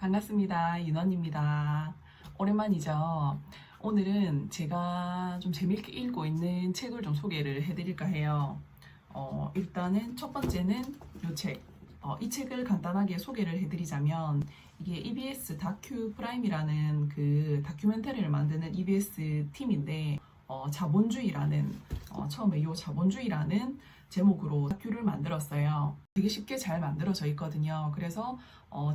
반갑습니다. 윤원입니다. 오랜만이죠. 오늘은 제가 좀 재밌게 읽고 있는 책을 좀 소개를 해드릴까 해요. 일단은 첫 번째는 이 책. 이 책을 간단하게 소개를 해드리자면 이게 EBS 다큐 프라임이라는 그 다큐멘터리를 만드는 EBS 팀인데 자본주의라는 처음에 이 자본주의라는 제목으로 다큐를 만들었어요. 되게 쉽게 잘 만들어져 있거든요. 그래서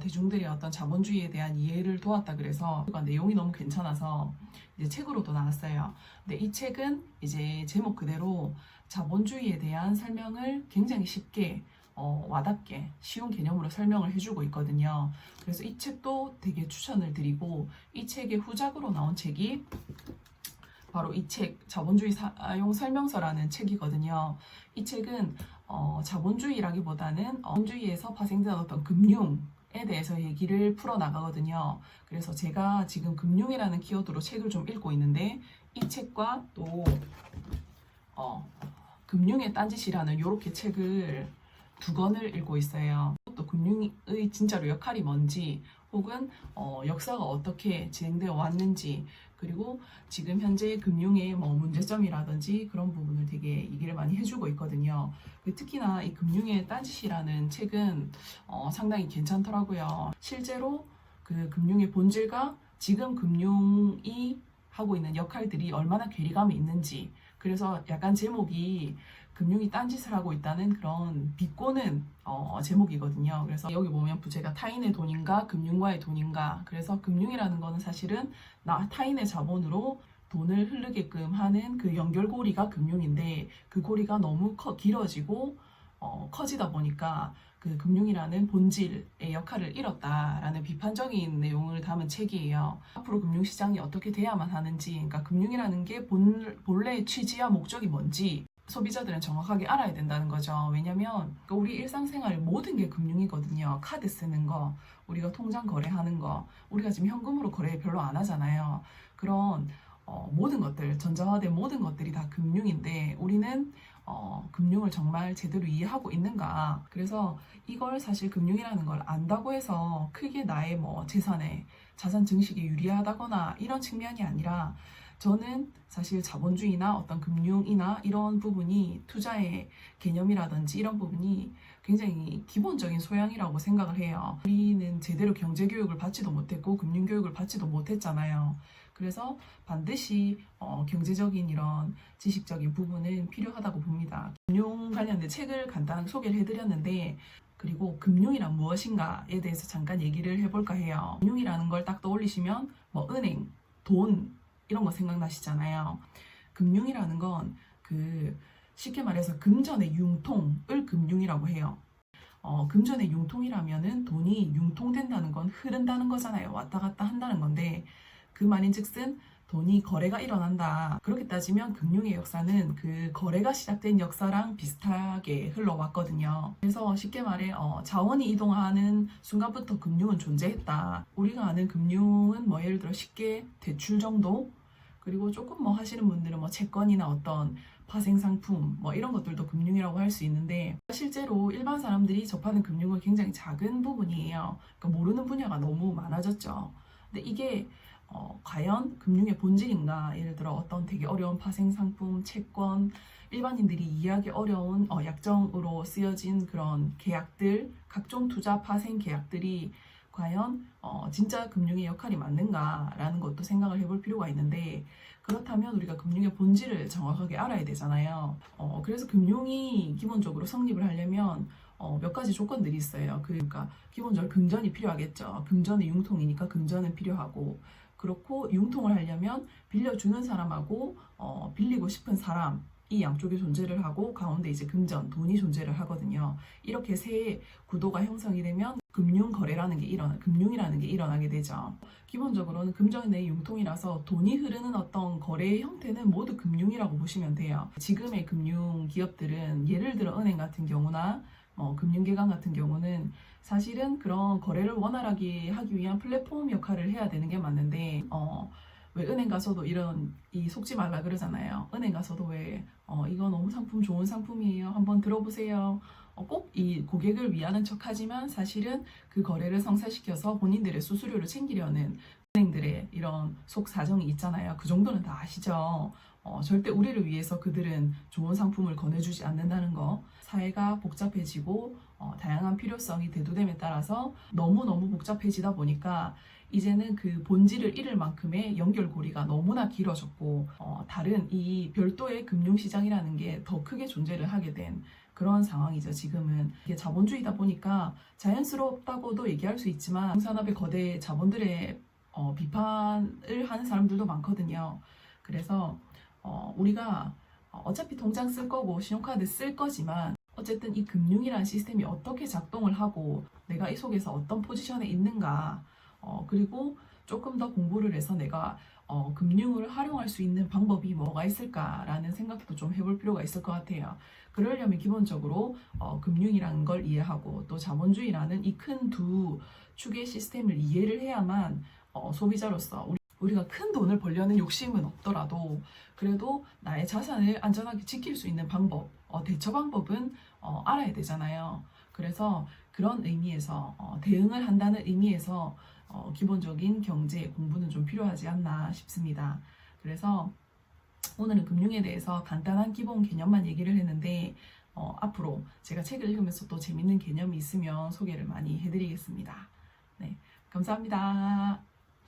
대중들의 어떤 자본주의에 대한 이해를 도왔다 그래서 내용이 너무 괜찮아서 이제 책으로도 나왔어요. 근데 이 책은 이제 제목 그대로 자본주의에 대한 설명을 굉장히 쉽게 와닿게 쉬운 개념으로 설명을 해주고 있거든요. 그래서 이 책도 되게 추천을 드리고, 이 책의 후작으로 나온 책이 바로 이 책 자본주의 사용 설명서라는 책이거든요. 이 책은 자본주의라기보다는 자본주의에서 파생된 어떤 금융에 대해서 얘기를 풀어나가거든요. 그래서 제가 지금 금융이라는 키워드로 책을 좀 읽고 있는데, 이 책과 또 금융의 딴짓이라는 이렇게 책을 두 권을 읽고 있어요. 또 금융의 진짜로 역할이 뭔지, 혹은 역사가 어떻게 진행되어 왔는지, 그리고 지금 현재 금융의 문제점이라든지 그런 부분을 되게 얘기를 많이 해주고 있거든요. 특히나 이 금융의 딴짓이라는 책은 상당히 괜찮더라고요. 실제로 그 금융의 본질과 지금 금융이 하고 있는 역할들이 얼마나 괴리감이 있는지, 그래서 약간 제목이 금융이 딴짓을 하고 있다는 그런 비꼬는 제목이거든요. 그래서 여기 보면 부제가 타인의 돈인가 금융과의 돈인가, 그래서 금융이라는 거는 사실은 타인의 자본으로 돈을 흐르게끔 하는 그 연결고리가 금융인데, 그 고리가 너무 길어지고 커지다 보니까 그 금융이라는 본질의 역할을 잃었다라는 비판적인 내용을 담은 책이에요. 앞으로 금융시장이 어떻게 돼야만 하는지, 그러니까 금융이라는 게 본래의 취지와 목적이 뭔지 소비자들은 정확하게 알아야 된다는 거죠. 왜냐면 우리 일상생활 모든 게 금융이거든요. 카드 쓰는 거, 우리가 통장 거래하는 거, 우리가 지금 현금으로 거래 별로 안 하잖아요. 그런 모든 것들, 전자화된 모든 것들이 다 금융인데, 우리는 금융을 정말 제대로 이해하고 있는가. 그래서 이걸 사실 금융이라는 걸 안다고 해서 크게 나의 재산에, 자산 증식에 유리하다거나 이런 측면이 아니라, 저는 사실 자본주의나 어떤 금융이나 이런 부분이 투자의 개념이라든지 이런 부분이 굉장히 기본적인 소양이라고 생각을 해요. 우리는 제대로 경제교육을 받지도 못했고 금융교육을 받지도 못했잖아요. 그래서 반드시 경제적인 이런 지식적인 부분은 필요하다고 봅니다. 금융 관련된 책을 간단하게 소개를 해드렸는데, 그리고 금융이란 무엇인가에 대해서 잠깐 얘기를 해볼까 해요. 금융이라는 걸 딱 떠올리시면 은행, 돈 이런 거 생각나시잖아요. 금융이라는 건 쉽게 말해서 금전의 융통을 금융이라고 해요. 금전의 융통이라면은 돈이 융통된다는 건 흐른다는 거잖아요. 왔다 갔다 한다는 건데, 그 말인즉슨 돈이 거래가 일어난다. 그렇게 따지면 금융의 역사는 그 거래가 시작된 역사랑 비슷하게 흘러왔거든요. 그래서 쉽게 말해 자원이 이동하는 순간부터 금융은 존재했다. 우리가 아는 금융은 예를 들어 쉽게 대출 정도, 그리고 조금 하시는 분들은 채권이나 어떤 파생상품 이런 것들도 금융이라고 할 수 있는데, 실제로 일반 사람들이 접하는 금융은 굉장히 작은 부분이에요. 그러니까 모르는 분야가 너무 많아졌죠. 근데 이게 과연 금융의 본질인가? 예를 들어 어떤 되게 어려운 파생상품, 채권, 일반인들이 이해하기 어려운 약정으로 쓰여진 그런 계약들, 각종 투자 파생 계약들이 과연 진짜 금융의 역할이 맞는가라는 것도 생각을 해볼 필요가 있는데, 그렇다면 우리가 금융의 본질을 정확하게 알아야 되잖아요. 그래서 금융이 기본적으로 성립을 하려면 몇 가지 조건들이 있어요. 그러니까 기본적으로 금전이 필요하겠죠. 금전의 융통이니까 금전은 필요하고, 그렇고 융통을 하려면 빌려주는 사람하고 빌리고 싶은 사람, 이 양쪽이 존재를 하고 가운데 이제 금전, 돈이 존재를 하거든요. 이렇게 세 구도가 형성이 되면 금융이라는 게 일어나게 되죠. 기본적으로는 금전의 융통이라서 돈이 흐르는 어떤 거래의 형태는 모두 금융이라고 보시면 돼요. 지금의 금융 기업들은 예를 들어 은행 같은 경우나 금융기관 같은 경우는 사실은 그런 거래를 원활하게 하기 위한 플랫폼 역할을 해야 되는 게 맞는데, 왜 은행 가서도 속지 말라 그러잖아요. 은행 가서도 왜 이거 너무 좋은 상품이에요, 한번 들어보세요, 꼭 이 고객을 위하는 척하지만 사실은 그 거래를 성사시켜서 본인들의 수수료를 챙기려는 은행들의 이런 속 사정이 있잖아요. 그 정도는 다 아시죠? 절대 우리를 위해서 그들은 좋은 상품을 권해주지 않는다는 거. 사회가 복잡해지고 다양한 필요성이 대두됨에 따라서 너무너무 복잡해지다 보니까 이제는 그 본질을 잃을 만큼의 연결고리가 너무나 길어졌고 다른 이 별도의 금융시장이라는 게 더 크게 존재를 하게 된 그런 상황이죠. 지금은 이게 자본주의다 보니까 자연스럽다고도 얘기할 수 있지만 산업의 거대 자본들의 비판을 하는 사람들도 많거든요. 그래서 우리가 어차피 통장 쓸 거고 신용카드 쓸 거지만 어쨌든 이 금융이라는 시스템이 어떻게 작동을 하고 내가 이 속에서 어떤 포지션에 있는가 그리고 조금 더 공부를 해서 내가 금융을 활용할 수 있는 방법이 뭐가 있을까라는 생각도 좀 해볼 필요가 있을 것 같아요. 그러려면 기본적으로 금융이라는 걸 이해하고 또 자본주의라는 이 큰 두 축의 시스템을 이해를 해야만 소비자로서 우리가 큰 돈을 벌려는 욕심은 없더라도 그래도 나의 자산을 안전하게 지킬 수 있는 방법, 대처 방법은 알아야 되잖아요. 그래서 그런 의미에서 대응을 한다는 의미에서 기본적인 경제 공부는 좀 필요하지 않나 싶습니다. 그래서 오늘은 금융에 대해서 간단한 기본 개념만 얘기를 했는데 앞으로 제가 책을 읽으면서 또 재밌는 개념이 있으면 소개를 많이 해드리겠습니다. 네, 감사합니다.